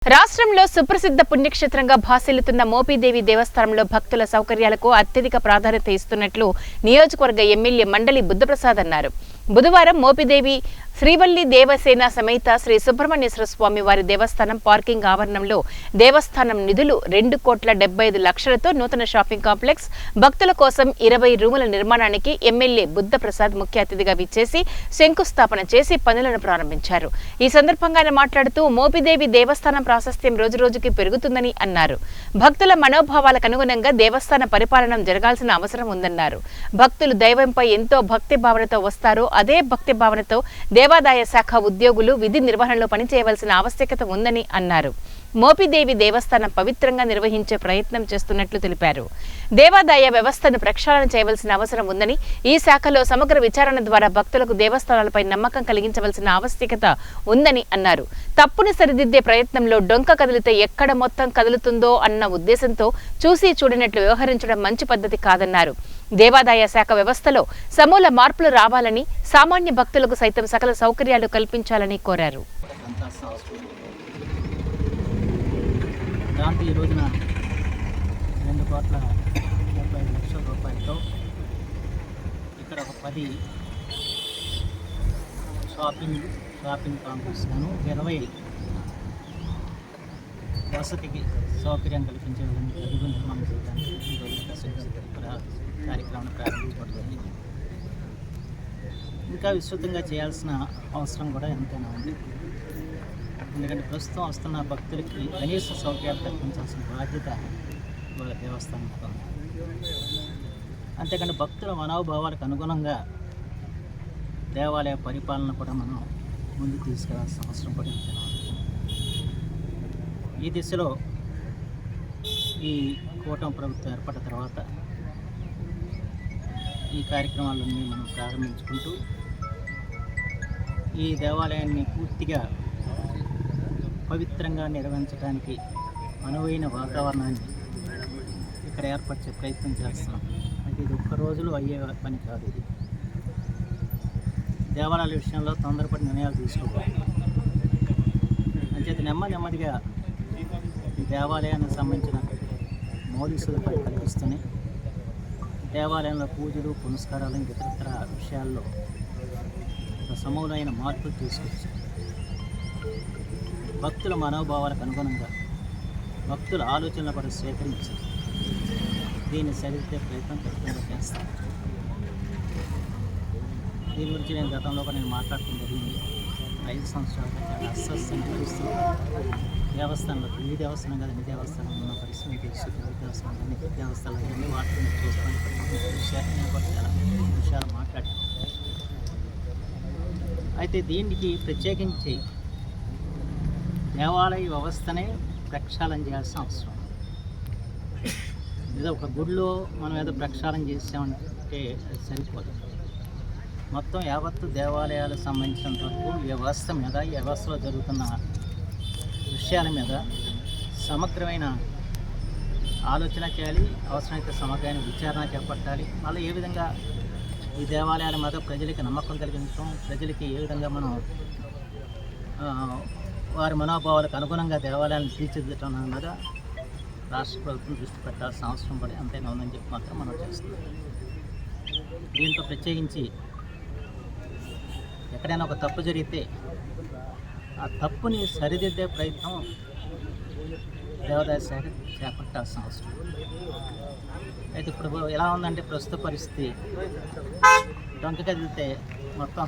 రాష్ట్రంలో సుప్రసిద్ధ పుణ్యక్షేత్రంగా భాసిల్లుతున్న మోపిదేవి దేవస్థానంలో భక్తుల సౌకర్యాలకు అత్యధిక ప్రాధాన్యత ఇస్తున్నట్లు నియోజకవర్గ ఎమ్మెల్యే మండలి బుద్ధప్రసాద్ అన్నారు. బుధవారం మోపిదేవి శ్రీవల్లి దేవసేన సమేత శ్రీ సుబ్రహ్మణ్యేశ్వర స్వామి వారి దేవస్థానం పార్కింగ్ ఆవరణంలో దేవస్థానం నిధులు 2,75,00,000తో నూతన షాపింగ్ కాంప్లెక్స్, భక్తుల కోసం 20 రూముల నిర్మాణానికి ఎమ్మెల్యే బుద్ధప్రసాద్ ముఖ్య అతిథిగా విచ్చేసి శంకుస్థాపన చేసి పనులను ప్రారంభించారు. ఈ సందర్భంగా ఆయన మాట్లాడుతూ మోపిదేవి దేవస్థానం ప్రాశస్త్యం రోజురోజుకి పెరుగుతుందని అన్నారు. భక్తుల మనోభావాలకు అనుగుణంగా దేవస్థాన పరిపాలన జరగాల్సిన అవసరం ఉందన్నారు. భక్తులు దైవంపై ఎంతో భక్తి భావనతో వస్తారో అదే భక్తి భావనతో దేవాదాయ శాఖ ఉద్యోగులు విధి నిర్వహణలో పనిచేయవలసిన ఆవశ్యకత ఉందని అన్నారు. మోపిదేవి దేవస్థానం పవిత్రంగా నిర్వహించే ప్రయత్నం చేస్తున్నట్లు తెలిపారు. దేవాదాయ వ్యవస్థను ప్రక్షాళన చేయవలసిన అవసరం ఉందని, ఈ శాఖలో సమగ్ర విచారణ ద్వారా భక్తులకు దేవస్థానాలపై నమ్మకం కలిగించవలసిన ఆవశ్యకత ఉందని అన్నారు. తప్పును సరిదిద్దే ప్రయత్నంలో డొంక కదిలితే ఎక్కడ మొత్తం కదులుతుందో అన్న ఉద్దేశంతో చూసి చూడనట్లు వ్యవహరించడం మంచి పద్ధతి కాదన్నారు. దేవాదాయ శాఖ వ్యవస్థలో సమూల మార్పులు రావాలని, సామాన్య భక్తులకు సైతం సకల సౌకర్యాలు కల్పించాలని కోరారు. దాంట్లో ఈ రోజున 2,75,00,000 రూపాయలతో ఇక్కడ ఒక 10 షాపింగ్ కాంప్లెక్స్ గాను 20 వసతికి సౌకర్యం కల్పించే విధంగా గదులు నిర్మాణం చేయడానికి కార్యక్రమాన్ని ప్రారంభించడం జరిగింది. ఇంకా విస్తృతంగా చేయాల్సిన అవసరం కూడా ఎంతైనా ఉంది. ఎందుకంటే ప్రస్తుతం వస్తున్న భక్తులకి కనీస సౌకర్యాలు కల్పించాల్సిన బాధ్యత వాళ్ళ దేవస్థానంలో ఉంది. అంతేకాని భక్తుల మనోభావాలకు అనుగుణంగా దేవాలయ పరిపాలన కూడా మనం ముందు తీసుకెళ్లాల్సిన అవసరం కూడా ఎంతైనా ఉంది. ఈ దిశలో ఈ కూటమి ప్రభుత్వం ఏర్పడిన తర్వాత ఈ కార్యక్రమాలన్నీ మనం ప్రారంభించుకుంటూ ఈ దేవాలయాన్ని పూర్తిగా పవిత్రంగా నిర్వహించడానికి అనువైన వాతావరణాన్ని ఇక్కడ ఏర్పరిచే ప్రయత్నం చేస్తున్నాం. అయితే ఇది ఒక్క రోజులో అయ్యే పని కాదు. ఇది దేవాలయాల విషయంలో తొందరపడి నిర్ణయాలు తీసుకోవాలి. అంచేత నెమ్మదిగా ఈ దేవాలయానికి సంబంధించిన మౌలిక సదుపాయాలు కల్పిస్తూనే దేవాలయంలో పూజలు, పునస్కారాలు, ఇతర విషయాల్లో ఒక సమూలమైన మార్పులు తీసుకొచ్చి భక్తుల మనోభావాలకు అనుగుణంగా భక్తుల ఆలోచనలు కూడా స్వీకరించి దీన్ని సరిదిద్దే ప్రయత్నం ఖచ్చితంగా చేస్తాం. దీని గురించి నేను గతంలో కూడా మాట్లాడటం జరిగింది. 5 సంవత్సరాలుగా చాలా అస్వస్థంగా దేవస్థానంలో ఈ దేవస్థానం కాదు, అన్ని దేవస్థానం ఉన్న పరిస్థితి తెలుసు. దేవస్థానం అన్ని దేవస్థానాలు అన్ని వాటిని చూస్తాను నేను కూడా చాలా విషయాలు మాట్లాడాను. అయితే దీనికి ప్రత్యేకించి దేవాలయ వ్యవస్థనే ప్రక్షాళన చేయాల్సిన అవసరం. ఏదో ఒక గుడిలో మనం ఏదో ప్రక్షాళన చేసామంటే అది సరిపోదు. మొత్తం యావత్తు దేవాలయాలకు సంబంధించినంత వరకు ఈ వ్యవస్థ మీద, ఈ వ్యవస్థలో జరుగుతున్న విషయాల మీద సమగ్రమైన ఆలోచన చేయాలి. అవసరమైతే సమగ్రమైన విచారణ చేపట్టాలి. మళ్ళీ ఏ విధంగా ఈ దేవాలయాల మీద ప్రజలకి నమ్మకం కలిగించడం, ప్రజలకి ఏ విధంగా మనం వారి మనోభావాలకు అనుగుణంగా దేవాలయాలను తీర్చిదిద్దడం మీద రాష్ట్ర ప్రభుత్వం దృష్టి పెట్టాల్సిన అవసరం పడి అంతైనా ఉందని చెప్పి మాత్రం మనం చేస్తున్నాం. దీంట్లో ప్రత్యేకించి ఎక్కడైనా ఒక తప్పు జరిగితే ఆ తప్పుని సరిదిద్దే ప్రయత్నం దేవాదాయ శాఖ చేపట్టాల్సిన అవసరం. అయితే ఇప్పుడు ఎలా ఉందంటే ప్రస్తుత పరిస్థితి డొంక కదిలితే మొత్తం